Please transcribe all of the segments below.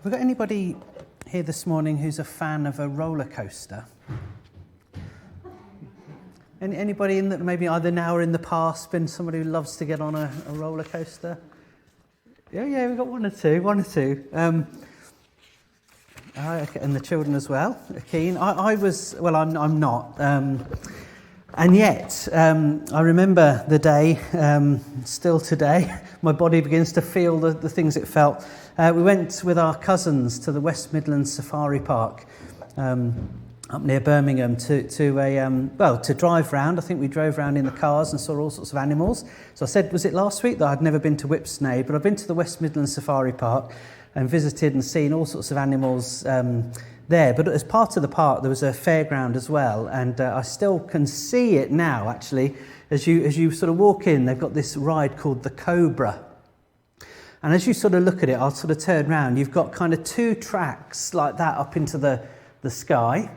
Have we got anybody here this morning who's a fan of a roller coaster? Anybody in that maybe either now or in the past been somebody who loves to get on a roller coaster? Yeah, we've got one or two. And the children as well are keen. I'm not. And yet, I remember the day, still today, my body begins to feel the things it felt. We went with our cousins to the West Midlands Safari Park up near Birmingham to drive round. I think we drove round in the cars and saw all sorts of animals. So I said, was it last week that I'd never been to Whipsnade, but I've been to the West Midlands Safari Park and visited and seen all sorts of animals there. But as part of the park, there was a fairground as well, and I still can see it now, actually. As you sort of walk in, they've got this ride called the Cobra. And as you sort of look at it, I'll sort of turn around, you've got kind of two tracks like that up into the sky.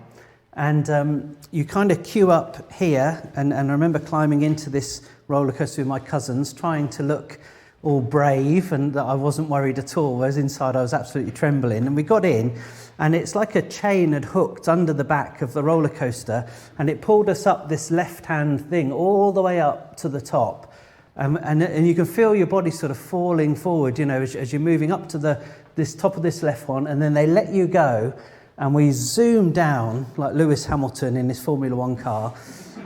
And you kind of queue up here, and I remember climbing into this roller coaster with my cousins, trying to look all brave and that I wasn't worried at all, whereas inside I was absolutely trembling. And we got in, and it's like a chain had hooked under the back of the roller coaster, and it pulled us up this left-hand thing all the way up to the top. And you can feel your body sort of falling forward, as you're moving up to this top of this left one, and then they let you go. And we zoomed down like Lewis Hamilton in his Formula One car,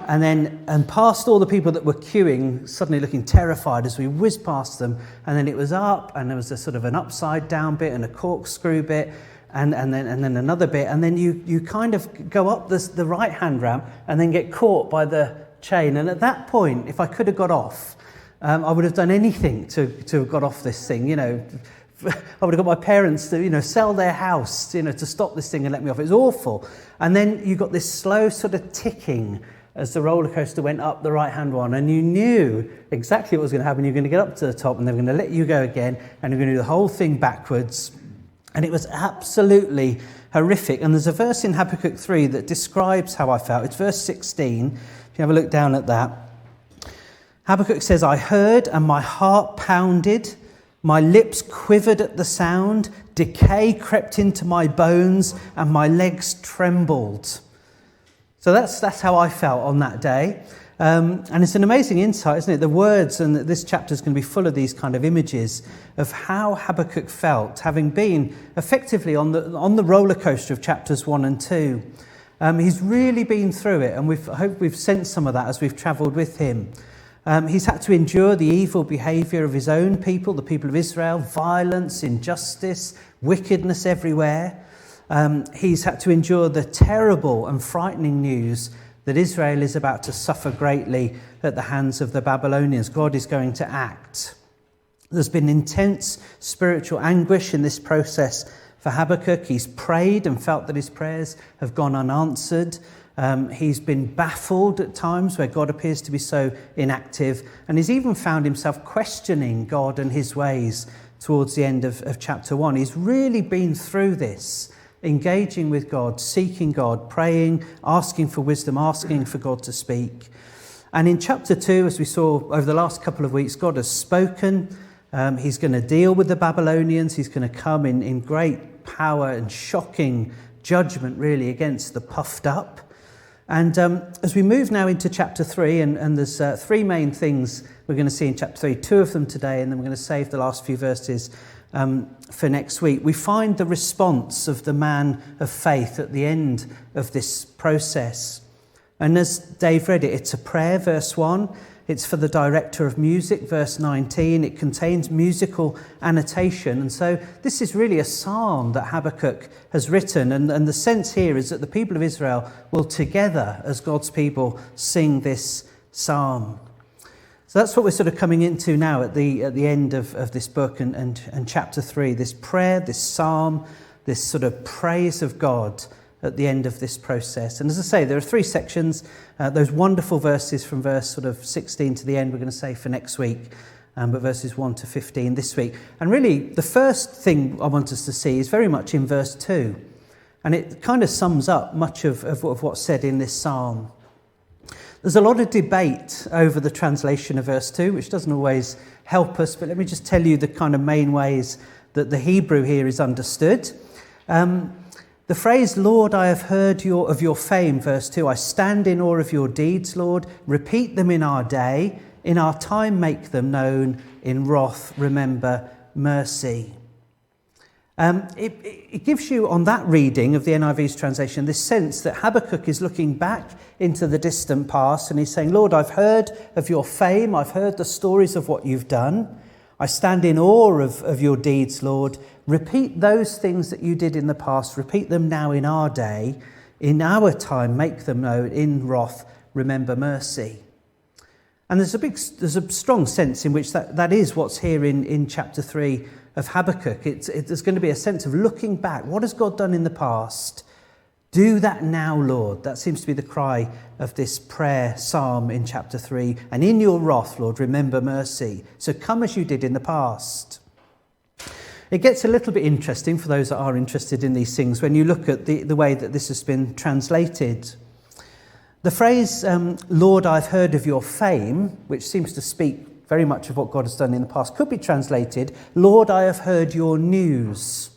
and past all the people that were queuing, suddenly looking terrified as we whizzed past them. And then it was up, and there was a sort of an upside down bit and a corkscrew bit, and then another bit, and then you kind of go up the right hand ramp and then get caught by the chain. And at that point, if I could have got off, I would have done anything to have got off this thing, I would have got my parents to, sell their house, to stop this thing and let me off. It was awful. And then you got this slow sort of ticking as the roller coaster went up the right-hand one, and you knew exactly what was going to happen. You're going to get up to the top, and they're going to let you go again, and you're going to do the whole thing backwards. And it was absolutely horrific. And there's a verse in Habakkuk 3 that describes how I felt. It's verse 16. If you have a look down at that. Habakkuk says, "I heard, and my heart pounded. My lips quivered at the sound, decay crept into my bones, and my legs trembled." So that's how I felt on that day. And it's an amazing insight, isn't it? The words, and this chapter is going to be full of these kind of images of how Habakkuk felt, having been effectively on the roller coaster of chapters 1 and 2. He's really been through it, and I hope we've sensed some of that as we've travelled with him. He's had to endure the evil behaviour of his own people, the people of Israel, violence, injustice, wickedness everywhere. He's had to endure the terrible and frightening news that Israel is about to suffer greatly at the hands of the Babylonians. God is going to act. There's been intense spiritual anguish in this process for Habakkuk. He's prayed and felt that his prayers have gone unanswered. He's been baffled at times where God appears to be so inactive, and he's even found himself questioning God and his ways towards the end of chapter 1. He's really been through this, engaging with God, seeking God, praying, asking for wisdom, asking for God to speak. And in chapter 2, as we saw over the last couple of weeks, God has spoken. He's going to deal with the Babylonians. He's going to come in great power and shocking judgment, really, against the puffed up. And as we move now into chapter 3, and there's three main things we're going to see in chapter 3, two of them today, and then we're going to save the last few verses for next week. We find the response of the man of faith at the end of this process. And as Dave read it, it's a prayer, verse 1. It's for the director of music, verse 19. It contains musical annotation. And so this is really a psalm that Habakkuk has written. And the sense here is that the people of Israel will together, as God's people, sing this psalm. So that's what we're sort of coming into now at the end of this book and chapter 3. This prayer, this psalm, this sort of praise of God at the end of this process. And as I say, there are three sections, those wonderful verses from verse sort of 16 to the end we're going to say for next week, but verses 1 to 15 this week. And really, the first thing I want us to see is very much in verse 2. And it kind of sums up much of what's said in this psalm. There's a lot of debate over the translation of verse 2, which doesn't always help us, but let me just tell you the kind of main ways that the Hebrew here is understood. The phrase, Lord, I have heard of your fame, verse 2, I stand in awe of your deeds, Lord. Repeat them in our day. In our time, make them known. In wrath, remember mercy. It gives you, on that reading of the NIV's translation, this sense that Habakkuk is looking back into the distant past and he's saying, Lord, I've heard of your fame. I've heard the stories of what you've done. I stand in awe of your deeds, Lord. Repeat those things that you did in the past. Repeat them now in our day. In our time, make them known. In wrath, remember mercy. And there's a strong sense in which that is what's here in chapter 3 of Habakkuk. There's going to be a sense of looking back. What has God done in the past? Do that now, Lord. That seems to be the cry of this prayer psalm in chapter 3. And in your wrath, Lord, remember mercy. So come as you did in the past. It gets a little bit interesting for those that are interested in these things when you look at the way that this has been translated. The phrase, Lord, I've heard of your fame, which seems to speak very much of what God has done in the past, could be translated, Lord, I have heard your news.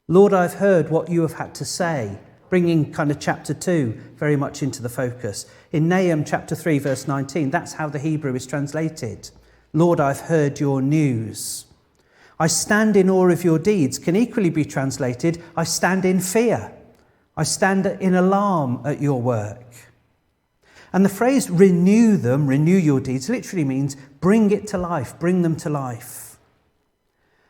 Lord, I've heard what you have had to say, bringing kind of chapter 2 very much into the focus. In Nahum chapter 3, verse 19, that's how the Hebrew is translated. Lord, I've heard your news. I stand in awe of your deeds can equally be translated, I stand in fear. I stand in alarm at your work. And the phrase renew them, renew your deeds, literally means bring it to life, bring them to life.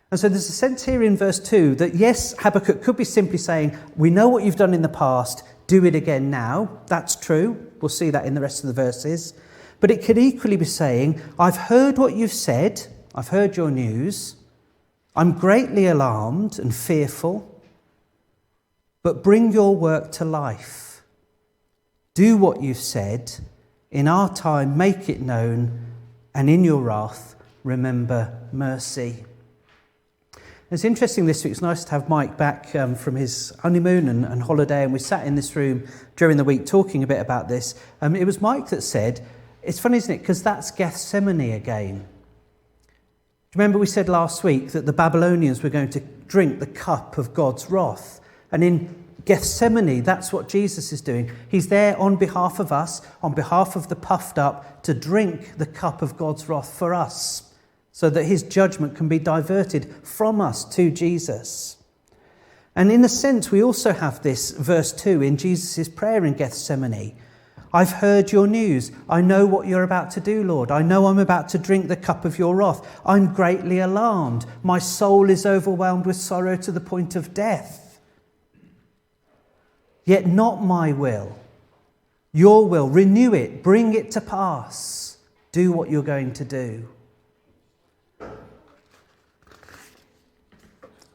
And so there's a sense here in verse 2 that yes, Habakkuk could be simply saying, we know what you've done in the past, do it again now. That's true. We'll see that in the rest of the verses. But it could equally be saying, I've heard what you've said, I've heard your news, I'm greatly alarmed and fearful, but bring your work to life. Do what you've said, in our time make it known, and in your wrath remember mercy. It's interesting this week, it's nice to have Mike back from his honeymoon and holiday, and we sat in this room during the week talking a bit about this. It was Mike that said, it's funny, isn't it, because that's Gethsemane again. Remember we said last week that the Babylonians were going to drink the cup of God's wrath, and in Gethsemane, that's what Jesus is doing. He's there on behalf of us, on behalf of the puffed up, to drink the cup of God's wrath for us, so that his judgment can be diverted from us to Jesus. And in a sense, we also have this verse 2 in Jesus' prayer in Gethsemane. I've heard your news. I know what you're about to do, Lord. I know I'm about to drink the cup of your wrath. I'm greatly alarmed. My soul is overwhelmed with sorrow to the point of death. Yet not my will, your will. Renew it, bring it to pass. Do what you're going to do.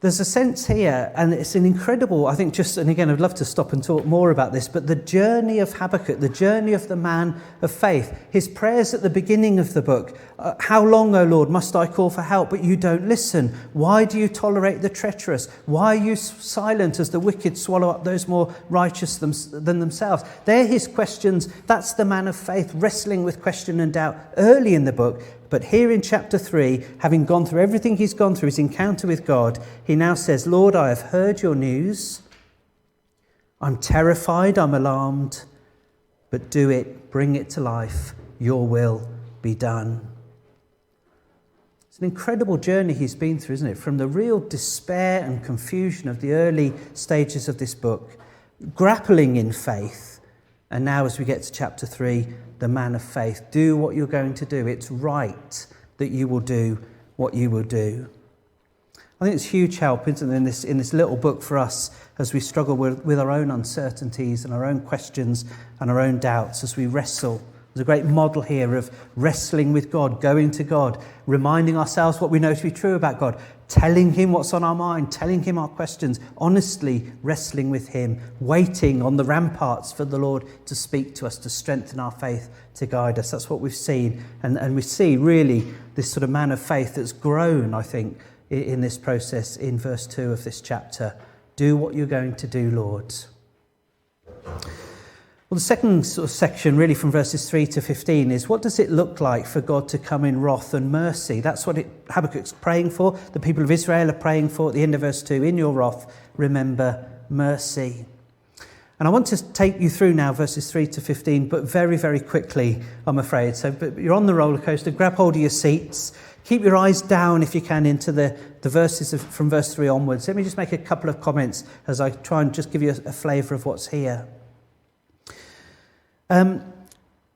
There's a sense here, and it's an incredible, I think and again, I'd love to stop and talk more about this, but the journey of Habakkuk, the journey of the man of faith, his prayers at the beginning of the book, how long, O Lord, must I call for help, but you don't listen? Why do you tolerate the treacherous? Why are you silent as the wicked swallow up those more righteous than themselves? They're his questions. That's the man of faith wrestling with question and doubt early in the book. But here in chapter 3, having gone through everything he's gone through, his encounter with God, he now says, Lord, I have heard your news. I'm terrified, I'm alarmed, but do it, bring it to life. Your will be done. It's an incredible journey he's been through, isn't it? From the real despair and confusion of the early stages of this book, grappling in faith. And now as we get to chapter 3, the man of faith. Do what you're going to do. It's right that you will do what you will do. I think it's huge help, isn't it, in this little book for us as we struggle with our own uncertainties and our own questions and our own doubts as we wrestle. There's a great model here of wrestling with God, going to God, reminding ourselves what we know to be true about God, telling him what's on our mind, telling him our questions, honestly wrestling with him, waiting on the ramparts for the Lord to speak to us, to strengthen our faith, to guide us. That's what we've seen. And we see really this sort of man of faith that's grown, I think, in this process in verse 2 of this chapter. Do what you're going to do, Lord. Well, the second sort of section, really from verses 3 to 15, is what does it look like for God to come in wrath and mercy? That's what Habakkuk's praying for. The people of Israel are praying for at the end of verse 2, in your wrath, remember mercy. And I want to take you through now verses 3 to 15, but very, very quickly, I'm afraid. So but you're on the roller coaster, grab hold of your seats, keep your eyes down if you can into the verses from verse 3 onwards. Let me just make a couple of comments as I try and just give you a flavour of what's here.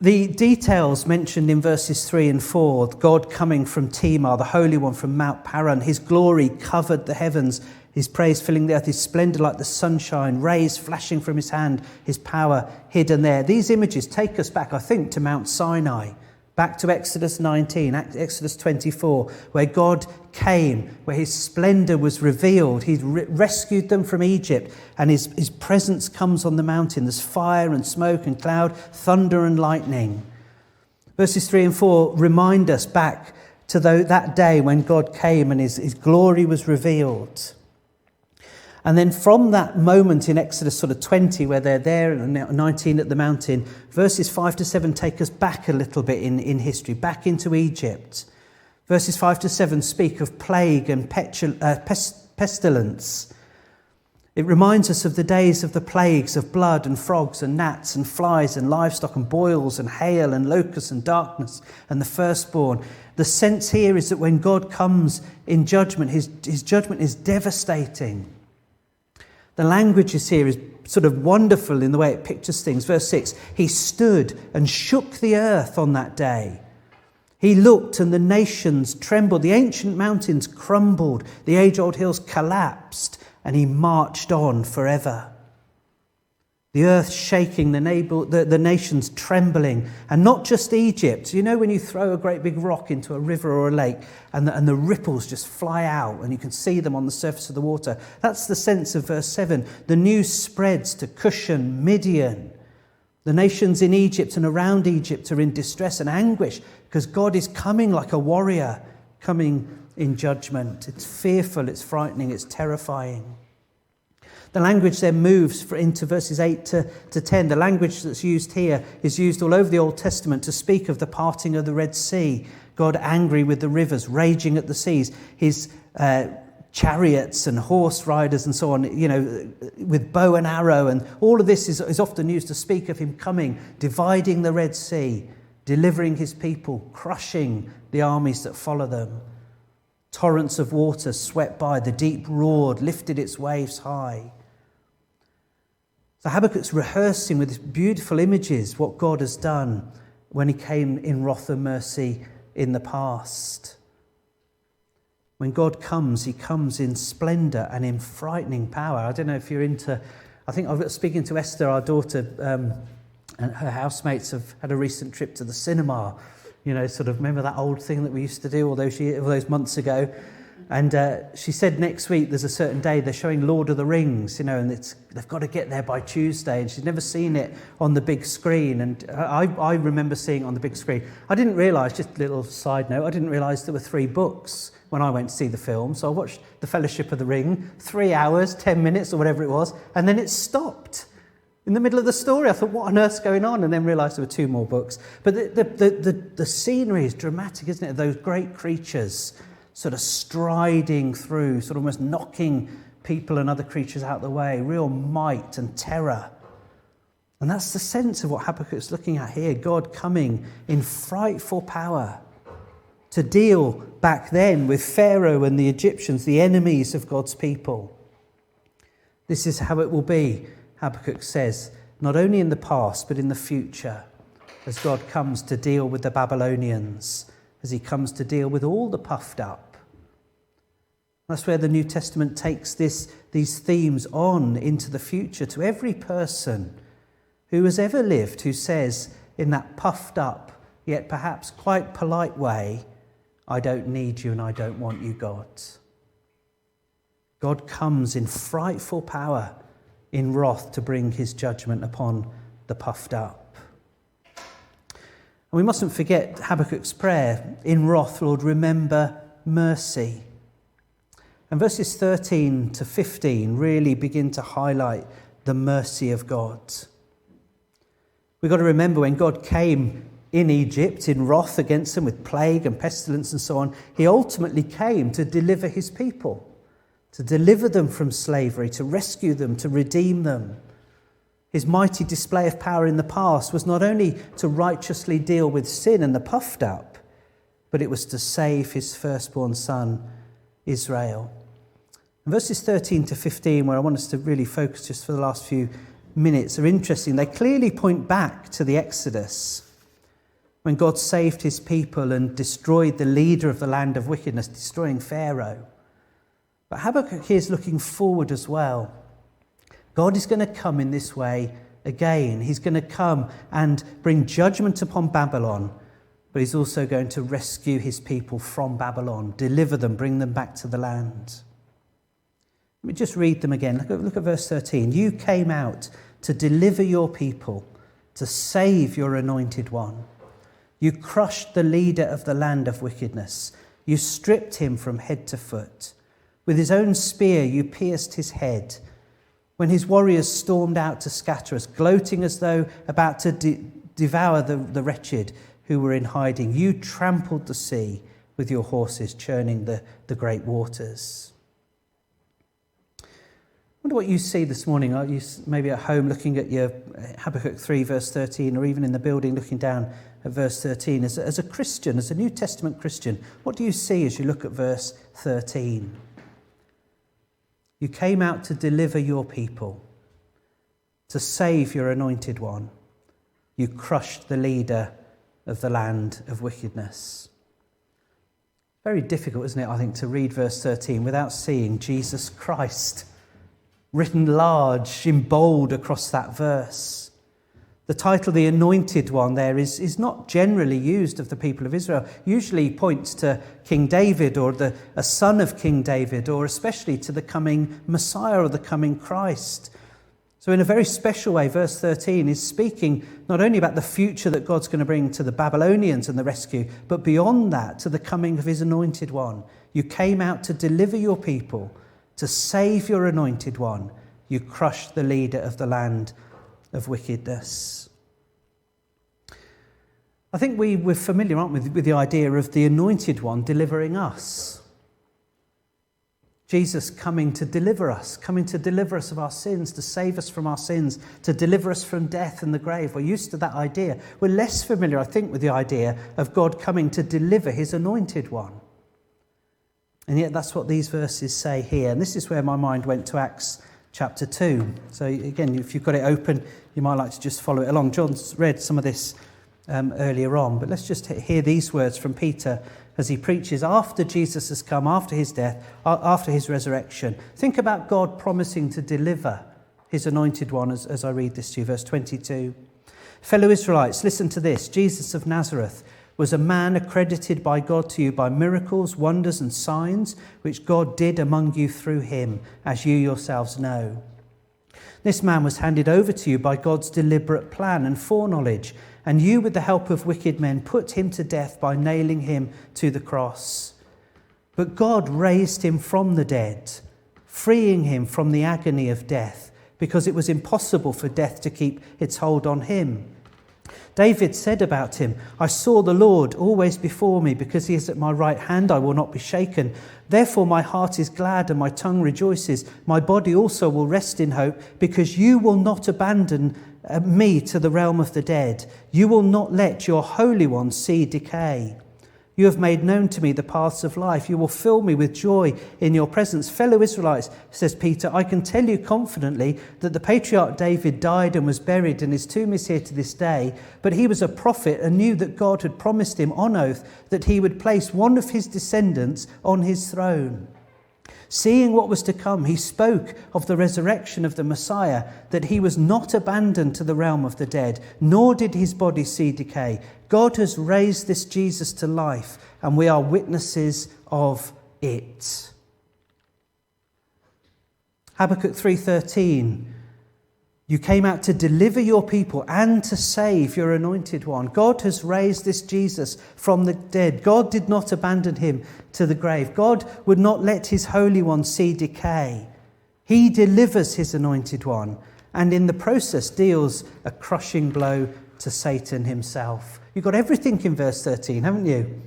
The details mentioned in verses 3 and 4, God coming from Timar, the Holy One from Mount Paran, his glory covered the heavens, his praise filling the earth, his splendour like the sunshine, rays flashing from his hand, his power hidden there. These images take us back, I think, to Mount Sinai, back to Exodus 19, Exodus 24, where God came, where his splendour was revealed. He rescued them from Egypt, and his presence comes on the mountain. There's fire and smoke and cloud, thunder and lightning. Verses 3 and 4 remind us back to that day when God came and his glory was revealed. And then from that moment in Exodus sort of 20, where they're there, and 19 at the mountain, verses 5 to 7 take us back a little bit in history, back into Egypt. Verses 5 to 7 speak of plague and pestilence. It reminds us of the days of the plagues of blood and frogs and gnats and flies and livestock and boils and hail and locusts and darkness and the firstborn. The sense here is that when God comes in judgment, his judgment is devastating. The language here is sort of wonderful in the way it pictures things. Verse 6, he stood and shook the earth on that day. He looked and the nations trembled. The ancient mountains crumbled. The age-old hills collapsed, and he marched on forever. The earth shaking, the nations trembling, and not just Egypt. You know when you throw a great big rock into a river or a lake and the ripples just fly out and you can see them on the surface of the water? That's the sense of verse 7. The news spreads to Cushan, Midian. The nations in Egypt and around Egypt are in distress and anguish because God is coming like a warrior, coming in judgment. It's fearful, it's frightening, it's terrifying. The language then moves into verses 8 to 10. The language that's used here is used all over the Old Testament to speak of the parting of the Red Sea, God angry with the rivers, raging at the seas, his chariots and horse riders and so on, with bow and arrow. And all of this is often used to speak of him coming, dividing the Red Sea, delivering his people, crushing the armies that follow them. Torrents of water swept by, the deep roared, lifted its waves high. So Habakkuk's rehearsing with these beautiful images what God has done when he came in wrath and mercy in the past. When God comes, he comes in splendour and in frightening power. I don't know if you're into... I think I was speaking to Esther, our daughter, and her housemates have had a recent trip to the cinema. Sort of remember that old thing that we used to do all those months ago? And she said next week there's a certain day they're showing Lord of the Rings, and they've got to get there by Tuesday, and she's never seen it on the big screen. And I remember seeing it on the big screen. I didn't realise, just a little side note, I didn't realise there were 3 books when I went to see the film. So I watched The Fellowship of the Ring, 3 hours, 10 minutes or whatever it was, and then it stopped. In the middle of the story, I thought, what on earth's going on? And then realised there were 2 more books. But the scenery is dramatic, isn't it? Those great creatures sort of striding through, sort of almost knocking people and other creatures out of the way. Real might and terror. And that's the sense of what Habakkuk's looking at here. God coming in frightful power to deal back then with Pharaoh and the Egyptians, the enemies of God's people. This is how it will be, Habakkuk says, not only in the past, but in the future, as God comes to deal with the Babylonians, as he comes to deal with all the puffed up. That's where the New Testament takes these themes on into the future to every person who has ever lived, who says in that puffed up, yet perhaps quite polite way, I don't need you and I don't want you, God. God comes in frightful power, in wrath, to bring his judgment upon the puffed up. And we mustn't forget Habakkuk's prayer, in wrath, Lord, remember mercy. And verses 13 to 15 really begin to highlight the mercy of God. We've got to remember when God came in Egypt in wrath against them with plague and pestilence and so on, he ultimately came to deliver his people, to deliver them from slavery, to rescue them, to redeem them. His mighty display of power in the past was not only to righteously deal with sin and the puffed up, but it was to save his firstborn son, Israel. And verses 13 to 15, where I want us to really focus just for the last few minutes, are interesting. They clearly point back to the Exodus, when God saved his people and destroyed the leader of the land of wickedness, destroying Pharaoh. But Habakkuk here is looking forward as well. God is going to come in this way again. He's going to come and bring judgment upon Babylon, but he's also going to rescue his people from Babylon, deliver them, bring them back to the land. Let me just read them again. Look at verse 13. You came out to deliver your people, to save your anointed one. You crushed the leader of the land of wickedness. You stripped him from head to foot. With his own spear, you pierced his head. When his warriors stormed out to scatter us, gloating as though about to devour the wretched who were in hiding, you trampled the sea with your horses, churning the great waters. I wonder what you see this morning. Are you maybe at home looking at your Habakkuk 3 verse 13, or even in the building looking down at verse 13? As a Christian, as a New Testament Christian, what do you see as you look at verse 13? You came out to deliver your people, to save your anointed one. You crushed the leader of the land of wickedness. Very difficult, isn't it, I think, to read verse 13 without seeing Jesus Christ written large in bold across that verse. The title, the Anointed One, there is not generally used of the people of Israel. Usually points to King David or a son of King David, or especially to the coming Messiah or the coming Christ. So in a very special way, verse 13 is speaking not only about the future that God's going to bring to the Babylonians and the rescue, but beyond that, to the coming of his Anointed One. You came out to deliver your people, to save your Anointed One. You crushed the leader of the land of wickedness. I think we're familiar, aren't we, with the idea of the Anointed One delivering us. Jesus coming to deliver us of our sins, to save us from our sins, to deliver us from death and the grave. We're used to that idea. We're less familiar, I think, with the idea of God coming to deliver his Anointed One. And yet that's what these verses say here. And this is where my mind went to Acts chapter 2. So again, if you've got it open, you might like to just follow it along. John's read some of this earlier on, but let's just hear these words from Peter as he preaches after Jesus has come, after his death, after his resurrection. Think about God promising to deliver his Anointed One as I read this to you. Verse 22. Fellow Israelites, listen to this. Jesus of Nazareth was a man accredited by God to you by miracles, wonders and signs, which God did among you through him, as you yourselves know. This man was handed over to you by God's deliberate plan and foreknowledge, and you, with the help of wicked men, put him to death by nailing him to the cross. But God raised him from the dead, freeing him from the agony of death, because it was impossible for death to keep its hold on him. David said about him, I saw the Lord always before me, because he is at my right hand, I will not be shaken. Therefore my heart is glad and my tongue rejoices. My body also will rest in hope, because you will not abandon me to the realm of the dead. You will not let your Holy One see decay. You have made known to me the paths of life. You will fill me with joy in your presence. Fellow Israelites, says Peter, I can tell you confidently that the patriarch David died and was buried, and his tomb is here to this day. But he was a prophet and knew that God had promised him on oath that he would place one of his descendants on his throne. Seeing what was to come, he spoke of the resurrection of the Messiah, that he was not abandoned to the realm of the dead, nor did his body see decay. God has raised this Jesus to life, and we are witnesses of it. Habakkuk 3:13. You came out to deliver your people and to save your Anointed One. God has raised this Jesus from the dead. God did not abandon him to the grave. God would not let his Holy One see decay. He delivers his Anointed One, and in the process deals a crushing blow to Satan himself. You've got everything in verse 13, haven't you?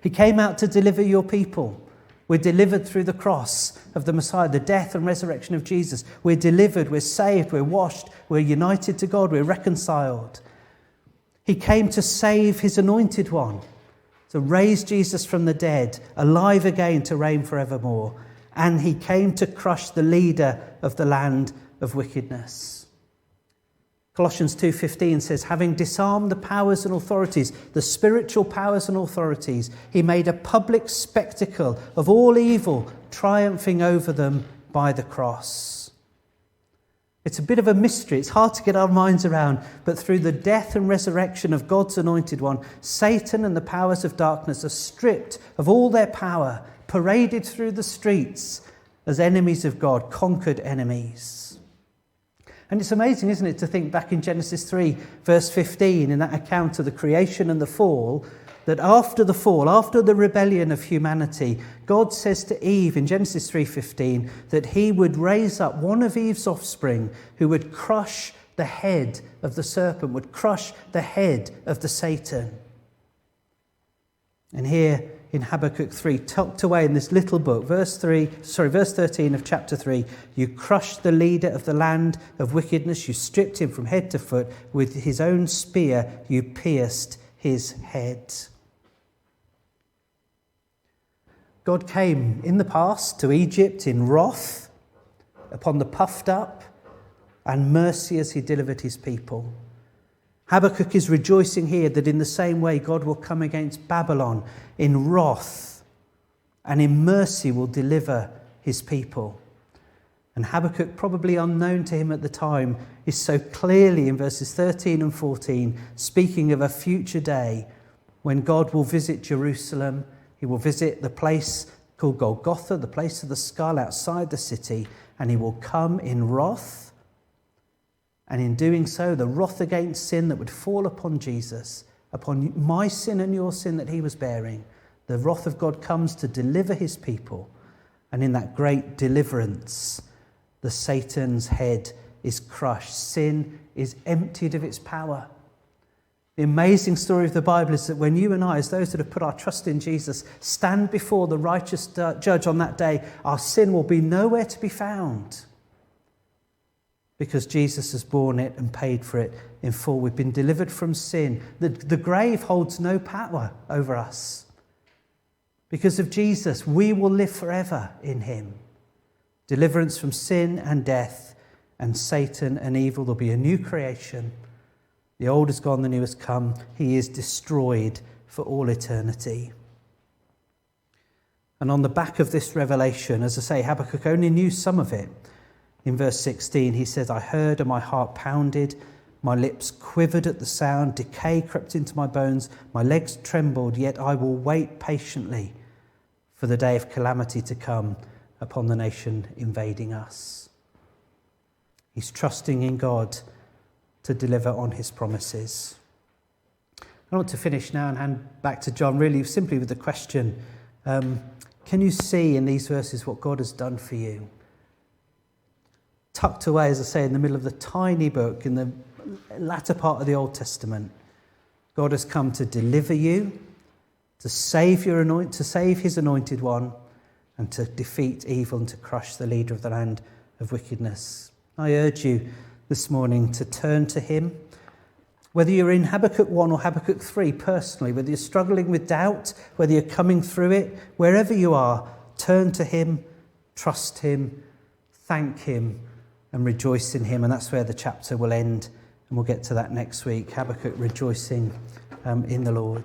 He came out to deliver your people. We're delivered through the cross of the Messiah, the death and resurrection of Jesus. We're delivered, we're saved, we're washed, we're united to God, we're reconciled. He came to save his anointed one, to raise Jesus from the dead, alive again to reign forevermore. And he came to crush the leader of the land of wickedness. Colossians 2:15 says, having disarmed the powers and authorities, the spiritual powers and authorities, he made a public spectacle of all evil, triumphing over them by the cross. It's a bit of a mystery. It's hard to get our minds around, but through the death and resurrection of God's anointed one, Satan and the powers of darkness are stripped of all their power, paraded through the streets as enemies of God, conquered enemies. And it's amazing, isn't it, to think back in Genesis 3, verse 15, in that account of the creation and the fall, that after the fall, after the rebellion of humanity, God says to Eve in Genesis 3:15 that he would raise up one of Eve's offspring who would crush the head of the serpent, would crush the head of the Satan. And here in Habakkuk 3, tucked away in this little book, verse 13 of chapter 3, you crushed the leader of the land of wickedness, you stripped him from head to foot, with his own spear you pierced his head. God came in the past to Egypt in wrath upon the puffed up and mercy as he delivered his people. Habakkuk is rejoicing here that in the same way God will come against Babylon in wrath and in mercy will deliver his people. And Habakkuk, probably unknown to him at the time, is so clearly in verses 13 and 14 speaking of a future day when God will visit Jerusalem. He will visit the place called Golgotha, the place of the skull outside the city, and he will come in wrath. And in doing so, the wrath against sin that would fall upon Jesus, upon my sin and your sin that he was bearing, the wrath of God comes to deliver his people. And in that great deliverance, the Satan's head is crushed. Sin is emptied of its power. The amazing story of the Bible is that when you and I, as those that have put our trust in Jesus, stand before the righteous judge on that day, our sin will be nowhere to be found. Because Jesus has borne it and paid for it in full. We've been delivered from sin. The grave holds no power over us. Because of Jesus, we will live forever in him. Deliverance from sin and death and Satan and evil. There'll be a new creation. The old is gone, the new has come. He is destroyed for all eternity. And on the back of this revelation, as I say, Habakkuk only knew some of it. In verse 16, he says, I heard and my heart pounded, my lips quivered at the sound, decay crept into my bones, my legs trembled, yet I will wait patiently for the day of calamity to come upon the nation invading us. He's trusting in God to deliver on his promises. I want to finish now and hand back to John, really simply with the question, can you see in these verses what God has done for you? Tucked away, as I say, in the middle of the tiny book, in the latter part of the Old Testament, God has come to deliver you, to save his anointed one, and to defeat evil and to crush the leader of the land of wickedness. I urge you this morning to turn to him. Whether you're in Habakkuk 1 or Habakkuk 3 personally, whether you're struggling with doubt, whether you're coming through it, wherever you are, turn to him, trust him, thank him, and rejoice in him. And that's where the chapter will end. And we'll get to that next week. Habakkuk rejoicing in the Lord.